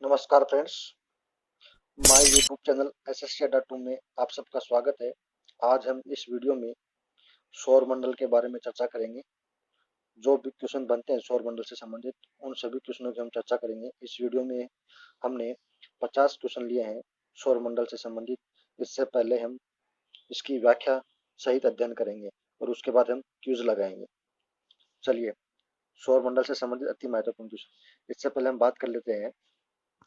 नमस्कार friends, my YouTube channel SSC अड्डा 2 में आप सबका स्वागत है। आज हम इस वीडियो में सौर मंडल के बारे में चर्चा करेंगे। जो भी क्वेश्चन बनते हैं सौर मंडल से संबंधित, उन सभी क्वेश्चनों की हम चर्चा करेंगे। इस वीडियो में हमने 50 क्वेश्चन लिए हैं सौर मंडल से संबंधित। इससे पहले हम इसकी व्याख्या सहित अध्ययन करेंगे और उसके बाद हम क्विज लगाएंगे। चलिए, सौर मंडल से संबंधित अति महत्वपूर्ण क्वेश्चन। इससे पहले हम बात कर लेते हैं,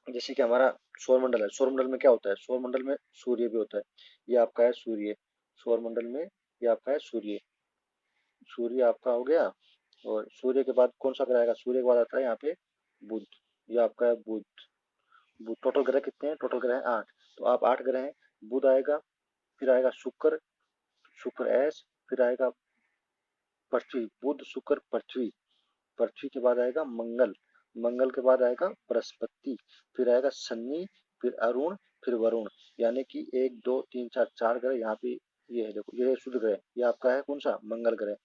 जैसे कि हमारा सौरमंडल है। सौरमंडल में क्या होता है? सौरमंडल में सूर्य भी होता है। ये आपका है सूर्य। सौरमंडल में ये आपका है सूर्य। सूर्य आपका हो गया। और सूर्य के बाद कौन सा ग्रह आएगा? सूर्य के बाद आता है यहाँ पे बुध। ये आपका है बुध। बुध टोटल ग्रह कितने हैं? टोटल ग्रह हैं 8। तो आप 8 ग्रह हैं। बुध आएगा, फिर आएगा शुक्र, शुक्र एस, फिर आएगा पृथ्वी। बुध शुक्र पृथ्वी। पृथ्वी के बाद आएगा मंगल। मंगल के बाद आएगा बृहस्पति, फिर आएगा शनि, फिर अरुण, फिर वरुण। यानी कि 1 2 3 4 4 ग्रह यहाँ पे। ये है, देखो, ये है शुद्ध ग्रह। ये आपका है कौन सा? मंगल ग्रह।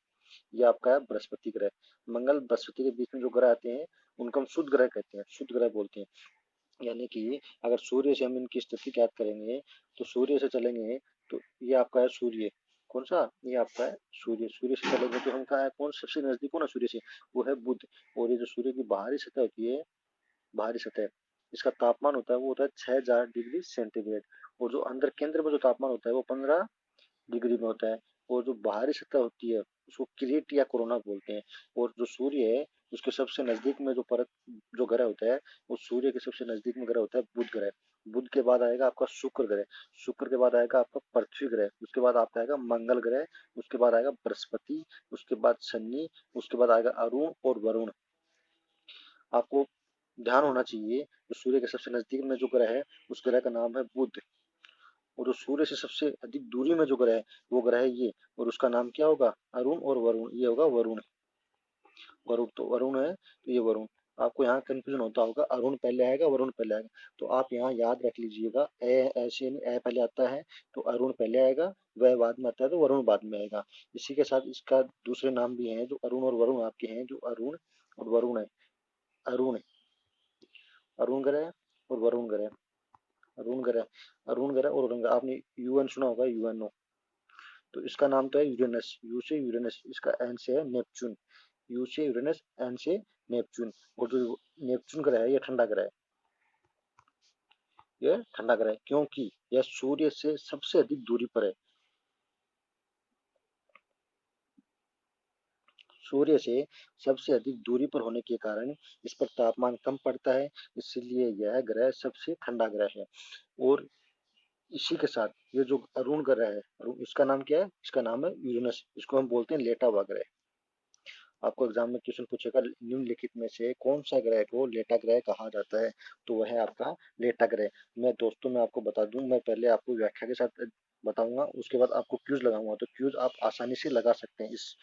ये आपका है बृहस्पति ग्रह। मंगल बृहस्पति के बीच में जो ग्रह आते हैं उनको हम शुद्ध ग्रह कहते हैं, शुद्ध ग्रह बोलते हैं। यानी कि अगर सूर्य से हम इनकी स्थिति ज्ञात करेंगे तो सूर्य से चलेंगे तो ये आपका है सूर्य। कौन सा? ये आपका है सूर्य। सूर्य से चलेंगे तो हम कहा है कौन सबसे नजदीक हो ना सूर्य से? वो है बुध। और ये जो सूर्य की बाहरी सतह होती है, बाहरी सतह, इसका तापमान होता है वो होता है 6000 डिग्री सेंटीग्रेड। और जो अंदर केंद्र में जो तापमान होता है वो 15 डिग्री में होता है। और जो बाहरी सतह होती है उसको क्रीट या कोरोना बोलते हैं। और जो सूर्य है उसके सबसे नजदीक में जो परत, जो ग्रह होता है, वो सूर्य के सबसे नजदीक में ग्रह होता है बुध ग्रह। बुध के बाद आएगा आपका शुक्र ग्रह। शुक्र के बाद आएगा आपका पृथ्वी ग्रह। उसके बाद आपका आएगा मंगल ग्रह। उसके बाद आएगा बृहस्पति। उसके बाद शनि। उसके बाद आएगा अरुण और वरुण। आपको ध्यान होना चाहिए, जो सूर्य के सबसे नजदीक में जो ग्रह है उस ग्रह का नाम है बुध। और जो सूर्य से सबसे अधिक दूरी में जो ग्रह है वो ग्रह है ये, और उसका नाम क्या होगा? अरुण और वरुण। ये होगा वरुण। वरुण तो वरुण है, तो ये वरुण। आपको यहाँ कंफ्यूजन होता होगा, अरुण पहले आएगा वरुण पहले आएगा। तो आप यहाँ याद रख लीजिएगा, ए ऐसे नहीं, ए पहले आता है तो अरुण पहले आएगा, वह बाद में आता है तो वरुण बाद में आएगा। इसी के साथ इसका दूसरे नाम भी हैं, जो अरुण और वरुण आपके हैं, जो अरुण और वरुण है। अरुण, अरुण ग्रह और वरुण ग्रह। अरुण ग्रह, अरुण ग्रह और वरुण ग्रह। आपने यूएन सुना होगा, यूएनओ। तो इसका नाम तो है यूरेनस। यू से यूरेनस। इसका एन से है नेपच्यून। यू से यूरेनस, एन से नेपच्यून। और जो नेपच्यून ग्रह है ये ठंडा ग्रह है। ये ठंडा ग्रह है क्योंकि यह सूर्य से सबसे अधिक दूरी पर है। सूर्य से सबसे अधिक दूरी पर होने के कारण इस पर तापमान कम पड़ता है, इसलिए यह ग्रह सबसे ठंडा ग्रह है। और इसी के साथ ये जो अरुण ग्रह है, इसका नाम क्या है? इसका नाम है यूरेनस। इसको हम बोलते हैं लेटा हुआ ग्रह। आपको एग्जाम में क्वेश्चन पूछेगा, निम्नलिखित में से कौन सा ग्रह को लेटा ग्रह कहा जाता है? तो वह है आपका लेटा ग्रह। मैं दोस्तों मैं आपको बता दूं, मैं पहले आपको व्याख्या के साथ बताऊंगा, उसके बाद आपको क्यूज लगाऊंगा। तो क्यूज आप आसानी से लगा सकते हैं। इस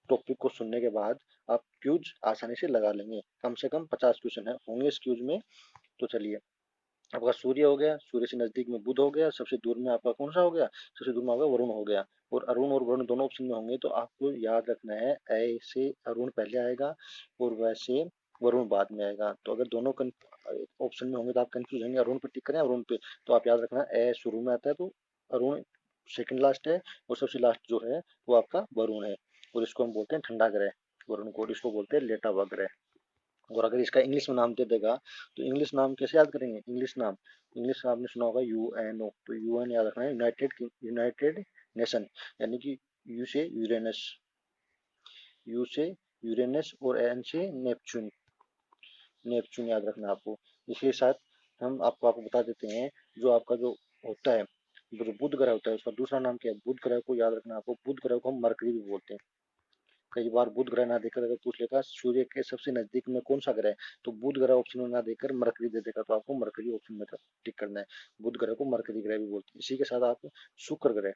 टॉपिक को सुनने के बाद आप क्यूज आसानी से लगा लेंगे। कम से कम 50 क्वेश्चन है होंगे इस क्यूज में। तो चलिए, आपका सूर्य हो गया, सूर्य से नजदीक में बुध हो गया, सबसे दूर में आपका कौन सा हो गया? सबसे दूर में आपका वरुण हो गया। और अरुण और वरुण दोनों ऑप्शन में होंगे तो आपको याद रखना है, ऐसे अरुण पहले आएगा और वैसे वरुण बाद में आएगा। तो अगर दोनों ऑप्शन में होंगे तो आप कंफ्यूज होंगे, अरुण पे टिक करें वरुण पे। तो आप याद रखना, ए शुरू में आता है तो अरुण सेकंड लास्ट है, और सबसे लास्ट जो है वो आपका वरुण है। और इसको हम बोलते हैं ठंडा ग्रह, वरुण को। और इसको बोलते हैं लेटा हुआ ग्रह। और अगर इसका इंग्लिश में नाम दे देगा तो इंग्लिश नाम कैसे याद करेंगे? इंग्लिश नाम, इंग्लिश आपने सुना होगा यूएनओ। तो यूएन याद रखना है, यूनाइटेड यूनाइटेड नेशन। यानी कि यू से यूरेनस, यू से यूरेनस और एन से नेपच्यून। नेपच्यून याद रखना है आपको। इसके साथ हम आपको बता देते हैं, जो आपका जो होता है, जो बुध ग्रह होता है उसका दूसरा नाम क्या है? बुध ग्रह को याद रखना है आपको। बुध ग्रह को हम मरकरी भी बोलते हैं। कई बार बुध ग्रह ना देकर अगर पूछ लेगा सूर्य के सबसे नजदीक में कौन सा ग्रह है, तो बुध ग्रह ऑप्शन में ना देकर मरकरी दे देगा, तो आपको मरकरी ऑप्शन में टिक करना है। बुध ग्रह को मरकरी ग्रह भी बोलते हैं। इसी के साथ आप शुक्र ग्रह,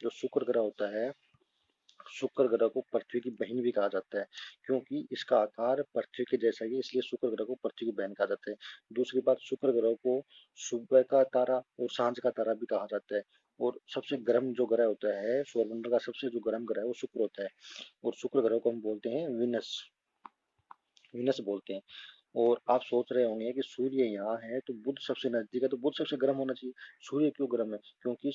जो शुक्र ग्रह होता है, शुक्र ग्रह को पृथ्वी की बहन भी कहा जाता है, क्योंकि इसका आकार पृथ्वी के जैसा ही है, इसलिए शुक्र ग्रह को पृथ्वी की बहन कहा जाता है। दूसरी बात, शुक्र ग्रह को सुबह का तारा और सांझ का तारा भी कहा जाता है। और सबसे गर्म जो ग्रह होता है सौरमंडल का, सबसे जो गर्म ग्रह है वो शुक्र होता है। और शुक्र ग्रह को हम बोलते हैं विनस। विनस बोलते हैं। और आप सोच रहे होंगे कि सूर्य यहाँ है तो बुध सबसे नजदीक है तो बुध सबसे गर्म होना चाहिए। सूर्य क्यों गर्म है? क्योंकि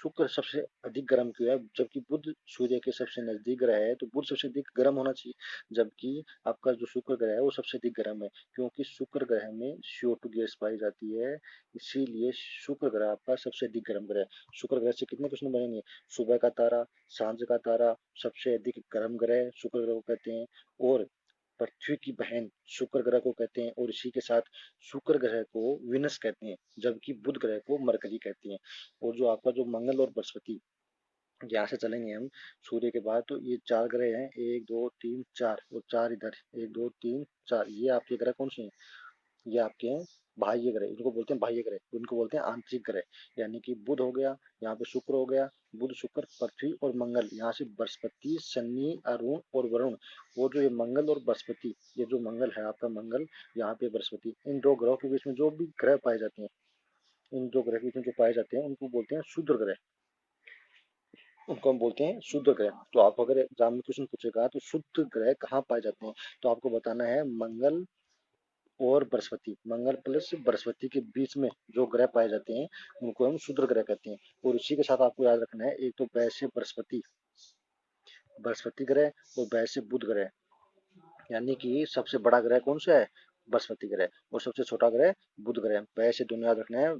शुक्र सबसे अधिक गर्म क्यों है? जबकि बुध सूर्य के सबसे नजदीक ग्रह है तो बुध सबसे अधिक गर्म होना चाहिए। जबकि आपका जो शुक्र ग्रह है वो सबसे अधिक गर्म है, क्योंकि शुक्र ग्रह में CO2 गैस पाई जाती है। इसीलिए शुक्र ग्रह आपका सबसे अधिक गर्म ग्रह है। शुक्र ग्रह से कितने क्वेश्चन बनेंगे? सुबह का तारा, सांझ का तारा सबसे अधिक गर्म ग्रह शुक्र ग्रह को कहते हैं। और पृथ्वी की बहन शुक्र ग्रह को कहते हैं। और इसी के साथ शुक्र ग्रह को विनस कहते हैं, जबकि बुध ग्रह को मरकरी कहते हैं। और जो आपका जो मंगल और बृहस्पति, यहाँ से चलेंगे हम सूर्य के बाद, तो ये 4 ग्रह हैं, 1 2 3 4, और 4 इधर, 1 2 3 4। ये आपके ग्रह कौन से हैं? ये आपके हैं बाह्य ग्रह, इनको बोलते हैं बाह्य ग्रह, इनको बोलते हैं आंतरिक ग्रह। यानी कि बुध हो गया, यहाँ पे शुक्र हो गया, बुध शुक्र पृथ्वी और मंगल, यहाँ से बृहस्पति शनि अरुण और वरुण। वो जो ये मंगल और बृहस्पति, ये जो मंगल है आपका मंगल, यहाँ पे बृहस्पति, इन दो ग्रहों के बीच में जो भी ग्रह पाए जाते हैं, इन दो ग्रह के बीच में जो पाए जाते हैं उनको बोलते हैं शुद्र ग्रह। उनको हम बोलते हैं शुद्ध ग्रह। तो आप अगर एग्जाम में क्वेश्चन पूछेगा तो शुद्ध ग्रह कहाँ पाए जाते हैं, तो आपको बताना है मंगल और बृहस्पति। मंगल प्लस बृहस्पति के बीच में जो ग्रह पाए जाते हैं उनको हम शुद्र ग्रह कहते हैं। और इसी के साथ आपको याद रखना है, एक तो वैश्य बृहस्पति, बृहस्पति ग्रह, और वैश्य बुध ग्रह। यानी कि सबसे बड़ा ग्रह कौन सा है? बृहस्पति ग्रह। और सबसे छोटा ग्रह बुध ग्रह। वैसे दोनों याद रखना है।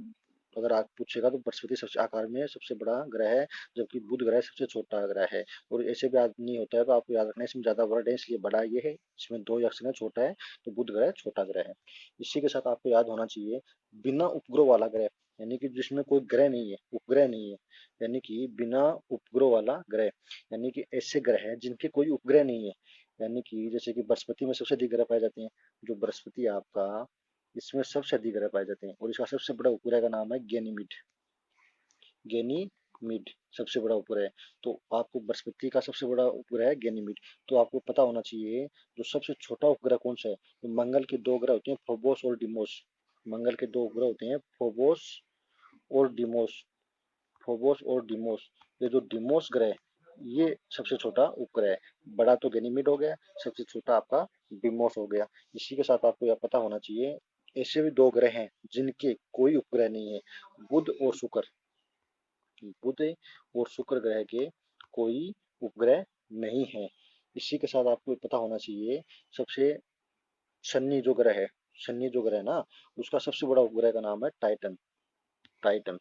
अगर आप पूछेगा तो बृहस्पति सबसे आकार में सबसे बड़ा ग्रह है, जबकि बुध ग्रह सबसे छोटा ग्रह है। और ऐसे भी याद नहीं होता है तो आपको याद रखना है, इसमें ज्यादा वर्ड है इसलिए बड़ा ये है, इसमें 2 अक्षर है, छोटा है, तो बुध ग्रह छोटा ग्रह है। इसी के साथ आपको याद होना चाहिए बिना उपग्रह वाला ग्रह, यानी कि जिसमें कोई ग्रह नहीं है, उपग्रह नहीं है, यानी कि बिना उपग्रह वाला ग्रह, यानी कि ऐसे ग्रह हैं जिनके कोई उपग्रह नहीं है। यानी कि जैसे कि बृहस्पति में सबसे अधिक ग्रह पाए जाते हैं, जो बृहस्पति है आपका, इसमें सबसे अधिक ग्रह पाए जाते हैं। और इसका सबसे बड़ा उपग्रह का नाम है गैनीमीड। गैनीमीड सबसे बड़ा उपग्रह है। तो आपको बृहस्पति का सबसे बड़ा उपग्रह है गैनीमीड। तो आपको पता होना चाहिए जो सबसे छोटा उपग्रह कौन सा है। तो मंगल के 2 ग्रह होते हैं, फोबोस और डिमोस। मंगल के 2 उपग्रह होते हैं, फोबोस और डिमोस। फोबोस और डिमोस, ये जो डिमोस ग्रह है, ये सबसे छोटा उपग्रह है। बड़ा तो गैनीमीड हो गया, सबसे छोटा आपका डिमोस हो गया। इसी के साथ आपको यह पता होना चाहिए ऐसे भी 2 ग्रह हैं जिनके कोई उपग्रह नहीं है, बुध और शुक्र। बुध और शुक्र ग्रह के कोई उपग्रह नहीं है। इसी के साथ आपको पता होना चाहिए सबसे शनि जो ग्रह है, शनि जो ग्रह है ना, उसका सबसे बड़ा उपग्रह का नाम है टाइटन। टाइटन,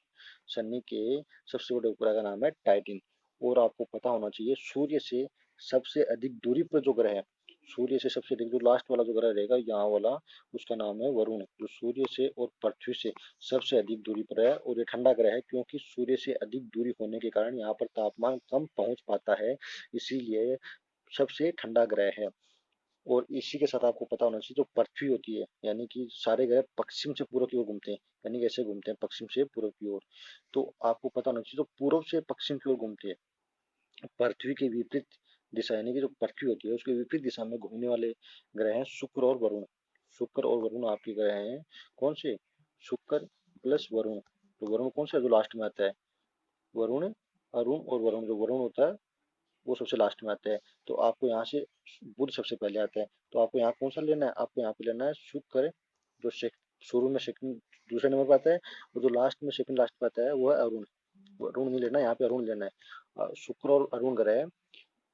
शनि के सबसे बड़े उपग्रह का नाम है टाइटन। और आपको पता होना चाहिए सूर्य से सबसे अधिक दूरी पर जो ग्रह है, सूर्य से सबसे अधिक जो लास्ट वाला जो ग्रह रहेगा यहाँ वाला, उसका नाम है वरुण, जो सूर्य से और पृथ्वी से सबसे अधिक दूरी पर है। और ये ठंडा ग्रह है, क्योंकि सूर्य से अधिक दूरी होने के कारण यहाँ पर तापमान कम पहुंच पाता है, इसीलिए सबसे ठंडा ग्रह है। और इसी के साथ आपको पता होना चाहिए जो पृथ्वी होती है, यानी कि सारे ग्रह पश्चिम से पूर्व की ओर घूमते हैं, यानी कि ऐसे घूमते हैं पश्चिम से पूर्व की ओर। तो आपको पता होना चाहिए जो पूर्व से पश्चिम की ओर घूमते हैं, पृथ्वी के विपरीत दिशा, यानी कि जो पृथ्वी होती है उसके विपरीत दिशा में घूमने वाले ग्रह हैं शुक्र और वरुण। शुक्र और वरुण आपके ग्रह हैं कौन से? शुक्र प्लस वरुण। तो वरुण कौन सा है जो लास्ट में आता है? वरुण, अरुण और वरुण, जो वरुण होता है वो सबसे लास्ट में आता है। तो आपको यहाँ से बुध सबसे पहले आता है। तो आपको यहाँ कौन सा लेना है? आपको यहाँ पे लेना है शुक्र, जो शुरू में सेकंड दूसरे नंबर पर आता है, और जो लास्ट में सेकंड लास्ट पे आता है वो है अरुण। अरुण नहीं लेना है, यहाँ पे अरुण लेना है। शुक्र और अरुण ग्रह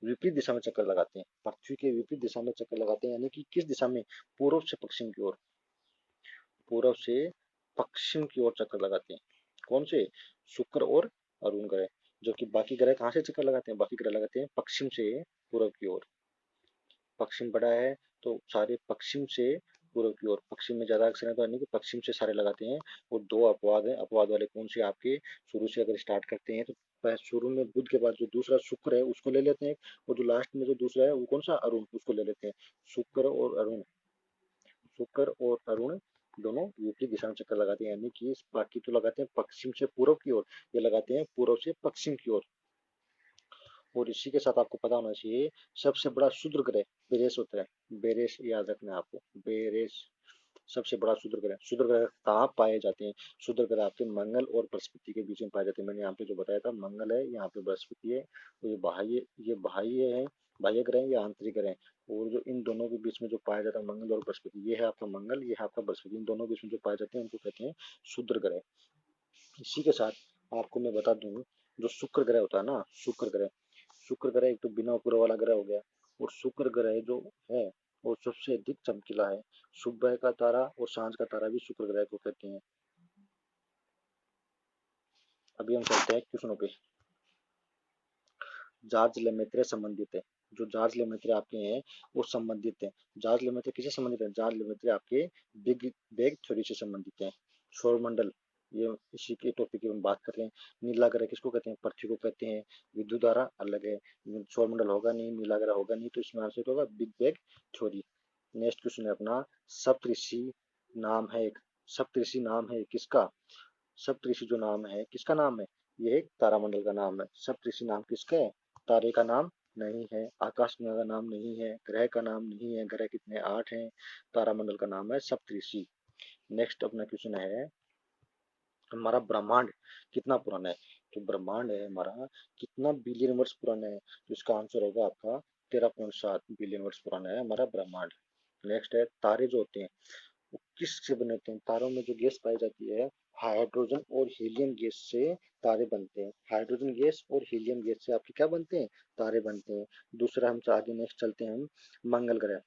विपरीत दिशा में चक्कर लगाते हैं, पृथ्वी के विपरीत दिशा में चक्कर लगाते हैं, यानी कि किस दिशा में? पूर्व से पश्चिम की ओर, पूर्व से पश्चिम की ओर चक्कर लगाते हैं। कौन से? शुक्र और अरुण ग्रह। जो कि बाकी ग्रह कहाँ से चक्कर लगाते हैं? बाकी ग्रह लगाते हैं पश्चिम से पूर्व की ओर। पश्चिम बड़ा है तो सारे पश्चिम से पूर्व की ओर, पश्चिम में ज्यादा अक्षर है तो यानी कि पश्चिम से सारे लगाते हैं। और 2 अपवाद हैं, अपवाद वाले कौन से आपके? शुरू से अगर स्टार्ट करते हैं तो शुरू में बुध के बाद जो दूसरा शुक्र है उसको ले लेते हैं, और जो लास्ट में जो दूसरा है वो कौन सा? अरुण, उसको ले लेते हैं। शुक्र और अरुण, शुक्र और अरुण दोनों विपरीत दिशा में चक्कर लगाते हैं, यानी कि बाकी तो लगाते हैं पश्चिम से पूर्व की ओर, ये लगाते हैं पूर्व से पश्चिम की ओर। और इसी के साथ आपको पता होना चाहिए सबसे बड़ा क्षुद्र ग्रह बेरेस होता है। बेरेस याद रखना है आपको, बेरेस सबसे बड़ा क्षुद्र ग्रह। क्षुद्र ग्रह कहाँ पाए जाते हैं? क्षुद्र ग्रह आपके मंगल और बृहस्पति के बीच में पाए जाते हैं। मैंने यहाँ पे जो बताया था मंगल है, यहाँ पे बृहस्पति है, तो ये बाह्य है, बाह्य ग्रह हैं या आंतरिक ग्रह हैं। और जो इन दोनों के बीच में जो पाया जाता है मंगल और बृहस्पति, ये है आपका मंगल, ये है आपका बृहस्पति, इन दोनों के बीच में जो पाए जाते हैं उनको कहते हैं क्षुद्र ग्रह। इसी के साथ आपको मैं बता दूं, जो शुक्र ग्रह होता है ना, शुक्र ग्रह एक तो बिना उपग्रह वाला ग्रह हो गया। और शुक्र ग्रह जो है वो सबसे अधिक चमकीला है। सुबह का तारा और सांझ का तारा भी शुक्र ग्रह को कहते हैं। अभी हम चलते हैं क्वेश्चनों पे। जॉर्ज लेमेत्रे संबंधित है, जो जॉर्ज लेमेत्रे आपके हैं वो संबंधित है। जॉर्ज लेमेत्रे किससे संबंधित है? जॉर्ज लेमेत्रे आपके बिग बैंग थ्योरी से संबंधित है। सौरमंडल, ये इसी के टॉपिक की हम बात कर रहे हैं। नीला ग्रह किसको कहते हैं? पृथ्वी को कहते हैं। विद्युत धारा अलग है, सौरमंडल होगा नहीं, नीला ग्रह होगा नहीं, तो इसमें आंसर होगा big bang theory. Next question है अपना, सप्तऋषि नाम है एक, सप्तऋषि नाम है किसका? सप्तऋषि जो नाम है किसका नाम है? ये एक तारामंडल का नाम है। सप्तऋषि नाम किसका है? तारे का नाम नहीं है, आकाश गंगा का नाम नहीं है, ग्रह का नाम नहीं है। ग्रह कितने? 8 हैं। तारामंडल का नाम है सप्तऋषि। नेक्स्ट अपना क्वेश्चन है, हमारा ब्रह्मांड कितना पुराना है? तो ब्रह्मांड है हमारा कितना बिलियन वर्ष पुराना है? तो इसका आंसर होगा आपका 13.7 बिलियन वर्ष पुराना है हमारा ब्रह्मांड। नेक्स्ट है, तारे जो होते हैं वो किससे बने होते हैं? तारों में जो गैस पाई जाती है, हाइड्रोजन और हीलियम गैस से तारे बनते हैं। हाइड्रोजन गैस और हीलियम गैस से आपके क्या बनते हैं? तारे बनते हैं। दूसरा हम आगे नेक्स्ट चलते हैं हम, मंगल ग्रह।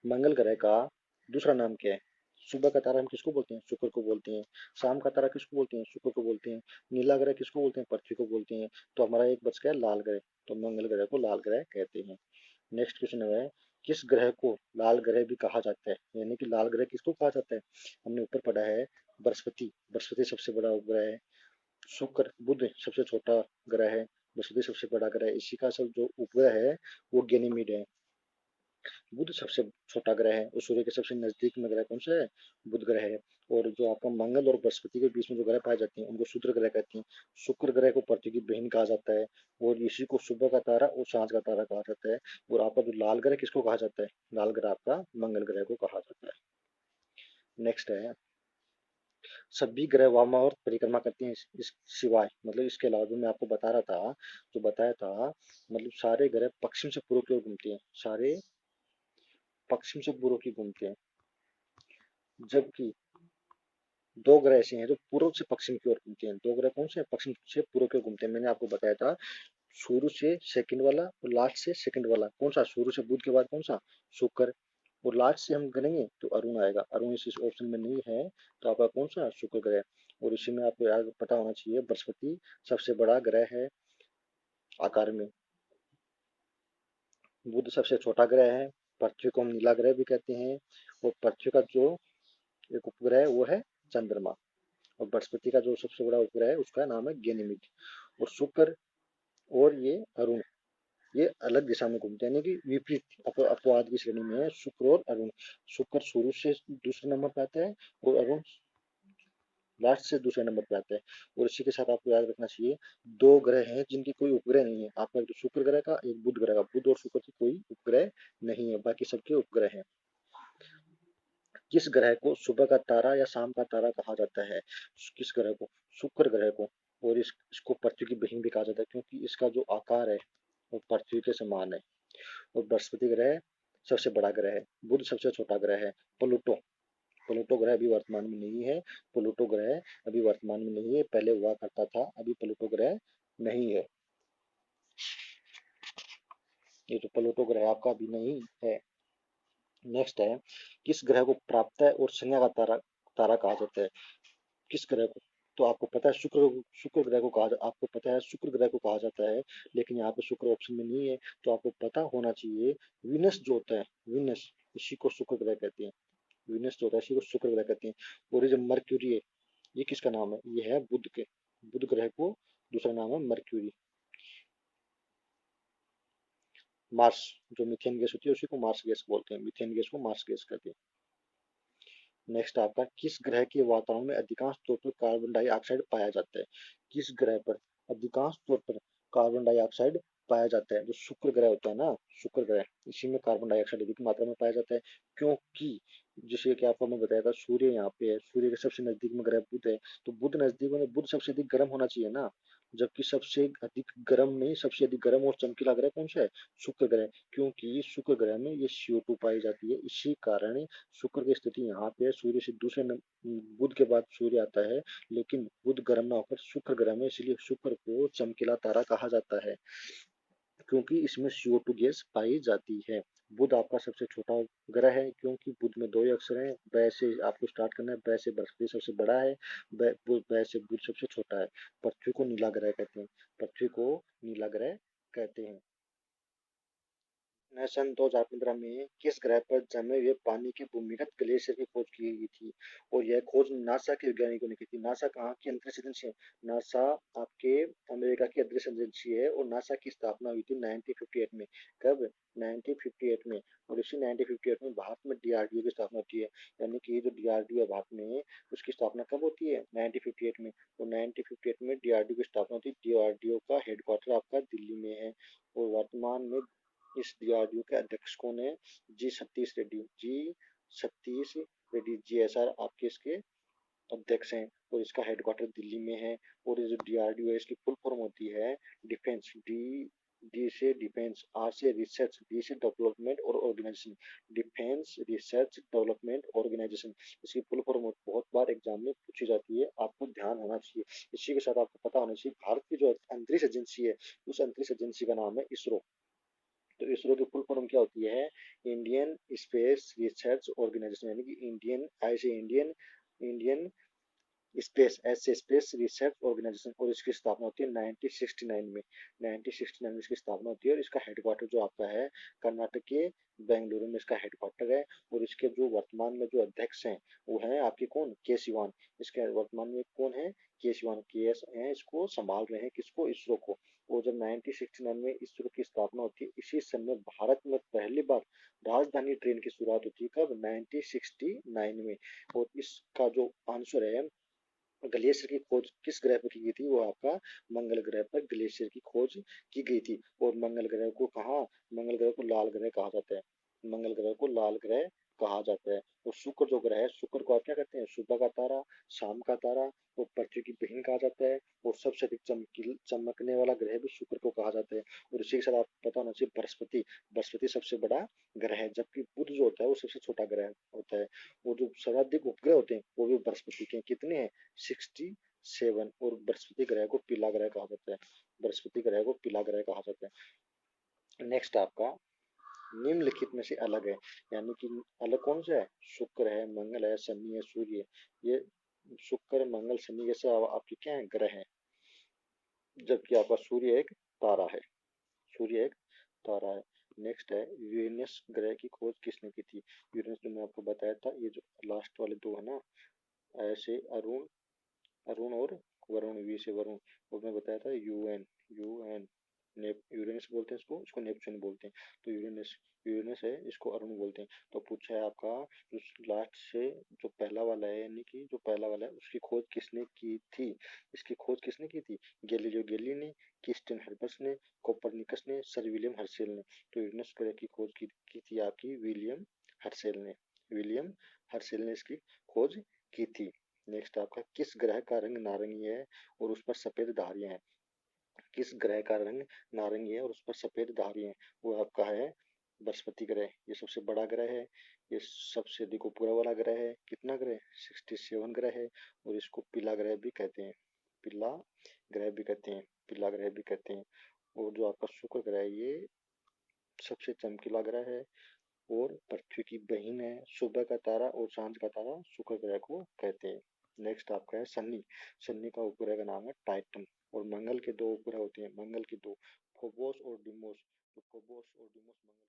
मंगल ग्रह का दूसरा नाम क्या है? सुबह का तारा हम किसको बोलते हैं? शुक्र को बोलते हैं। शाम का तारा किसको बोलते हैं? शुक्र को बोलते हैं। नीला ग्रह किसको बोलते हैं? पृथ्वी को बोलते हैं। तो हमारा एक बच गया लाल ग्रह, तो मंगल ग्रह को लाल ग्रह कहते हैं। नेक्स्ट क्वेश्चन है, किस ग्रह को लाल ग्रह भी कहा जाता है? यानी कि लाल ग्रह किसको कहा जाता है? हमने ऊपर पढ़ा है बृहस्पति, बृहस्पति सबसे बड़ा उपग्रह है। शुक्र, बुध सबसे छोटा ग्रह है, बृहस्पति सबसे बड़ा ग्रह है। इसी का सब जो उपग्रह है वो गैनीमीड है। बुध सबसे छोटा ग्रह है और सूर्य के सबसे नजदीक में ग्रह कौन सा है? बुध ग्रह है। और जो आपका मंगल और बृहस्पति के बीच में जो ग्रह पाए जाते हैं उनको शुक्र ग्रह कहते हैं। शुक्र ग्रह को पृथ्वी की बहन कहा जाता है और इसी को सुबह का तारा और सांझ का तारा कहा जाता है। और आपका जो लाल ग्रह किसको कहा जाता है? लाल ग्रह आपका मंगल ग्रह को कहा जाता है। नेक्स्ट है, सभी ग्रह वामावर्त परिक्रमा करते हैं इस सिवाय, मतलब इसके अलावा जो मैं आपको बता रहा था, जो बताया था, मतलब सारे ग्रह पश्चिम से पूर्व की ओर घूमते हैं, सारे पश्चिम से पूर्व की घूमते हैं। जबकि दो ग्रह ऐसे हैं जो पूर्व से पश्चिम की ओर घूमते हैं। दो ग्रह कौन से हैं? पश्चिम से पूर्व की ओर घूमते हैं। मैंने आपको बताया था, शुरू से सेकंड वाला और लास्ट से सेकंड वाला कौन सा? शुरू से बुध के बाद कौन सा? शुक्र। और लास्ट से हम करेंगे तो अरुण आएगा। अरुण इस ऑप्शन में नहीं है, तो आपका कौन सा? शुक्र ग्रह। और इसी में आपको याद पता होना चाहिए, बृहस्पति सबसे बड़ा ग्रह है आकार में, बुध सबसे छोटा ग्रह है, पृथ्वी को हम नीला ग्रह भी कहते हैं। और पृथ्वी का जो एक उपग्रह है वो है चंद्रमा। और बृहस्पति का जो सबसे बड़ा उपग्रह है उसका नाम है गैनीमीड। और शुक्र और ये अरुण, ये अलग दिशा में घूमते हैं, यानी कि विपरीत अपवाद की श्रेणी में है शुक्र और अरुण। शुक्र शुरू से दूसरे नंबर पे आता है और अरुण लास्ट से दूसरे नंबर पे आता है। और इसी के साथ आपको याद रखना चाहिए, दो ग्रह हैं जिनकी कोई उपग्रह नहीं है। आपका एक तो शुक्र ग्रह का, एक बुध ग्रह का। बुध और शुक्र की कोई उपग्रह नहीं है, बाकी सबके उपग्रह हैं। किस ग्रह को सुबह का तारा या शाम का तारा कहा जाता है? किस ग्रह को? शुक्र ग्रह को। और इसको पृथ्वी की बहन भी कहा जाता है क्योंकि इसका जो आकार है वो पृथ्वी के समान है। और बृहस्पति ग्रह सबसे बड़ा ग्रह है, बुध सबसे छोटा ग्रह है। प्लूटो, प्लूटो ग्रह अभी वर्तमान में नहीं है। प्लूटो ग्रह अभी वर्तमान में नहीं है, पहले हुआ करता था, अभी प्लूटो ग्रह नहीं है। ये जो प्लूटो ग्रह आपका अभी नहीं है। नेक्स्ट है, किस ग्रह को प्राप्त है और संज्ञा का तारा तारा कहा जाता है? किस ग्रह को? तो आपको पता है शुक्र ग्रह को आपको पता है शुक्र ग्रह को कहा जाता है, लेकिन यहाँ पे शुक्र ऑप्शन में नहीं है, तो आपको पता होना चाहिए विनस जो होता है, विनस, इसी को शुक्र ग्रह कहते हैं। विनस जो होता है इसी को शुक्र ग्रह कहते हैं। और ये जो मर्क्यूरी है, ये किसका नाम है? ये है बुध के, बुध ग्रह को दूसरा नाम है मर्क्यूरी। मार्स, जो मीथेन गैस होती है उसी को मार्स गैस बोलते हैं, मीथेन गैस को मार्स गैस कहते हैं। नेक्स्ट आपका, किस ग्रह के वातावरण में अधिकांश तौर पर कार्बन डाइऑक्साइड पाया जाता है? किस ग्रह पर अधिकांश तौर पर कार्बन डाइऑक्साइड पाया जाता है? जो शुक्र ग्रह होता है ना, शुक्र ग्रह। इसी में कार्बन डाइऑक्साइड अधिक मात्रा में पाया जाता है, क्योंकि जैसे कि आपको मैं बताया था, सूर्य यहाँ पे है, सूर्य के सबसे नजदीक में ग्रह बुध है, तो बुध नजदीक में, बुध सबसे अधिक गर्म होना चाहिए ना। जबकि सबसे अधिक गर्म नहीं, सबसे अधिक गर्म और चमकीला ग्रह कौन सा है? शुक्र ग्रह। क्योंकि शुक्र ग्रह में ये CO2 पाई जाती है, इसी कारण शुक्र की स्थिति यहाँ पे है। सूर्य से दूसरे बुध के बाद सूर्य आता है, लेकिन बुध गर्म ना होकर शुक्र ग्रह में, इसलिए शुक्र को चमकीला तारा कहा जाता है, क्योंकि इसमें CO2 गैस पाई जाती है। बुध आपका सबसे छोटा ग्रह है, क्योंकि बुध में दो ही अक्षर हैं। ब से आपको स्टार्ट करना है, ब से बृहस्पति सबसे बड़ा है, ब से बुध सबसे छोटा है। पृथ्वी को नीला ग्रह कहते हैं, पृथ्वी को नीला ग्रह कहते हैं। ने सन 2015 में किस ग्रह पर जमे हुए पानी के भूमिगत ग्लेशियर की खोज की गई थी? और यह खोज नासा के वैज्ञानिकों ने की थी। नासा कहाँ की अंतरिक्ष एजेंसी है? नासा आपके अमेरिका की अंतरिक्ष एजेंसी है, और नासा की स्थापना हुई थी 1958 में। कब? 1958 में। और इसी 1958 में भारत में DRDO की स्थापना होती है। यानी कि जो DRDO है भारत में, उसकी स्थापना कब होती है? 1958 में। तो 1958 में DRDO की स्थापना होती है। DRDO का हेडक्वार्टर आपका दिल्ली में है। और वर्तमान में इस DRDO के अध्यक्ष कौन है? जी सतीश रेड्डी आपके इसके अध्यक्ष हैं, और इसका हेडक्वार्टर दिल्ली में है। और ये जो DRDO है, इसकी फुल फॉर्म होती है डिफेंस, डी से डिफेंस, आर से रिसर्च, डी से डेवलपमेंट और organisation. Defence research development organisation, इसकी फुल फॉर्म बहुत बार एग्जाम में पूछी जाती है, आपको ध्यान होना चाहिए। इसी के साथ आपको पता होना चाहिए, भारत की जो अंतरिक्ष एजेंसी है, उस अंतरिक्ष एजेंसी का नाम है इसरो। तो इसरो की फुल फॉर्म क्या होती है? इंडियन स्पेस रिसर्च ऑर्गेनाइजेशन, यानी कि इंडियन स्पेस, ऐसे स्पेस रिसर्च ऑर्गेनाइजेशन। और इसकी स्थापना होती है 1969 में। 1969 में इसकी स्थापना होती है, और इसका हेडक्वार्टर जो आपका है कर्नाटक के बेंगलुरु में इसका हेडक्वार्टर है। और इसके जो वर्तमान में जो अध्यक्ष हैं, वो हैं आपके कौन? के सिवान। इसके वर्तमान में कौन है? के सिवान, के एस हैं, इसको संभाल रहे हैं, किसको? इसरो को। और जब 1969 में इसरो की स्थापना होती है, इसी समय भारत में पहली बार राजधानी ट्रेन की शुरुआत होती है। कब? 1969 में। और इसका जो आंसर है, ग्लेशियर की खोज किस ग्रह पर की गई थी? वो आपका मंगल ग्रह पर ग्लेशियर की खोज की गई थी। और मंगल ग्रह को कहा? मंगल ग्रह को लाल ग्रह कहा जाता है। मंगल ग्रह को लाल ग्रह कहा जाता है। और शुक्र जो ग्रह है, शुक्र को आप क्या कहते हैं? सुबह का तारा, शाम का तारा, और पृथ्वी की बहन कहा जाता है। और सबसे अधिक चमकने वाला ग्रह भी शुक्र को कहा जाता है। और इसी के साथ आपको पता होना चाहिए, बृहस्पति, बृहस्पति सबसे बड़ा ग्रह है, जबकि बुध जो होता है वो सबसे छोटा ग्रह होता है। वो जो सर्वाधिक उपग्रह होते हैं, वो भी बृहस्पति के कितने हैं? 67। और बृहस्पति ग्रह को पीला ग्रह कहा जाता है। बृहस्पति ग्रह को पीला ग्रह कहा जाता है। नेक्स्ट आपका, निम्नलिखित में से अलग है, यानी कि अलग कौन सा है? शुक्र है, मंगल है, शनि है, सूर्य है। ये शुक्र, मंगल, शनि, ये सब आपके क्या है? ग्रह है। जबकि आपका सूर्य एक तारा है। सूर्य एक तारा है। नेक्स्ट है, यूरेनस ग्रह की खोज किसने की थी? यूरेनस जो मैं आपको बताया था, ये जो लास्ट वाले दो है ना, ऐसे अरुण, अरुण और वरुण, वी से वरुण। और मैं बताया था यूएन, यूएन, यूरेनस बोलते हैं इसको, इसको नेपच्यून बोलते हैं। तो यूरेनस, यूरेनस है, इसको अरुण बोलते हैं। तो पूछा है आपका, जो लास्ट से जो पहला वाला है, यानी कि जो पहला वाला है, उसकी खोज किसने की थी? इसकी खोज किसने की थी? गैलीलियो गैलीली ने, क्रिस्टियन हर्बस ने, कोपरनिकस ने, सर विलियम हर्शेल ने। तो यूरेनस ग्रह की खोज की थी आपकी विलियम हर्शेल ने। विलियम हर्शेल ने इसकी खोज की थी। नेक्स्ट आपका, किस ग्रह का रंग नारंगी है और उस पर सफेद धारियां हैं? किस ग्रह का रंग नारंगी है और उस पर सफेद धारियां हैं? वो आपका है बृहस्पति ग्रह। ये सबसे बड़ा ग्रह है, ये सबसे अधिक उपग्रह वाला ग्रह है। कितना ग्रह? 67 ग्रह है। और इसको पीला ग्रह भी कहते हैं, पीला ग्रह भी कहते हैं, पीला ग्रह भी कहते हैं। और जो आपका शुक्र ग्रह है, ये सबसे चमकीला ग्रह है, और पृथ्वी की बहन है। सुबह का तारा और सांझ का तारा शुक्र ग्रह को कहते हैं। नेक्स्ट आपका है शनि। शनि का उपग्रह का नाम है टाइटन। और मंगल के दो उपग्रह होते हैं, मंगल के दो, फोबोस और डिमोस। तो फोबोस और डिमोस मंगल